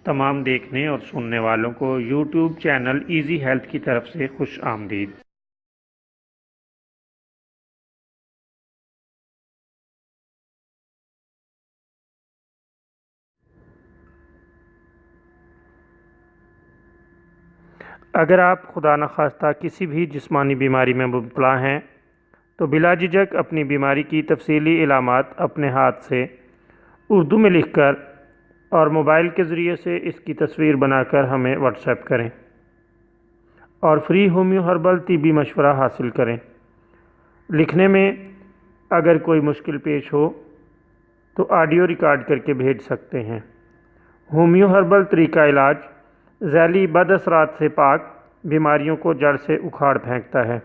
تمام دیکھنے اور سننے والوں کو یوٹیوب چینل ایزی ہیلتھ کی طرف سے خوش آمدید۔ اگر آپ خدا نخواستہ کسی بھی جسمانی بیماری میں مبتلا ہیں تو بلا جھجک اپنی بیماری کی تفصیلی علامات اپنے ہاتھ سے اردو میں لکھ کر اور موبائل کے ذریعے سے اس کی تصویر بنا کر ہمیں واٹس ایپ کریں اور فری ہومیو ہربل طبی مشورہ حاصل کریں۔ لکھنے میں اگر کوئی مشکل پیش ہو تو آڈیو ریکارڈ کر کے بھیج سکتے ہیں۔ ہومیو ہربل طریقہ علاج ذیلی بد اثرات سے پاک، بیماریوں کو جڑ سے اکھاڑ پھینکتا ہے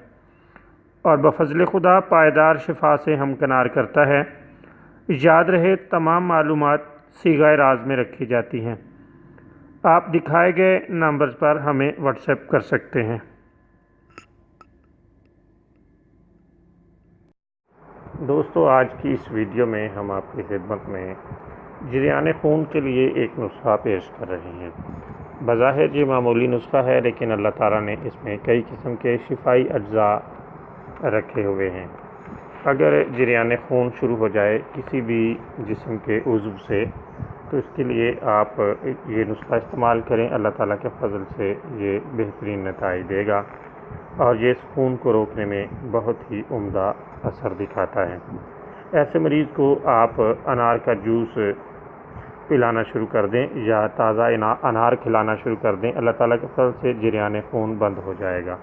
اور بفضل خدا پائیدار شفا سے ہمکنار کرتا ہے۔ یاد رہے تمام معلومات صیغہ راز میں رکھی جاتی ہیں۔ آپ دکھائے گئے نمبرز پر ہمیں واٹس ایپ کر سکتے ہیں۔ دوستو، آج کی اس ویڈیو میں ہم آپ کی خدمت میں جریان خون کے لیے ایک نسخہ پیش کر رہے ہیں۔ بظاہر یہ معمولی نسخہ ہے، لیکن اللہ تعالیٰ نے اس میں کئی قسم کے شفائی اجزاء رکھے ہوئے ہیں۔ اگر جریان خون شروع ہو جائے کسی بھی جسم کے عضو سے تو اس کے لیے آپ یہ نسخہ استعمال کریں۔ اللہ تعالیٰ کے فضل سے یہ بہترین نتائج دے گا اور یہ اس خون کو روکنے میں بہت ہی عمدہ اثر دکھاتا ہے۔ ایسے مریض کو آپ انار کا جوس پلانا شروع کر دیں یا تازہ انار کھلانا شروع کر دیں، اللہ تعالیٰ کے فضل سے جریان خون بند ہو جائے گا۔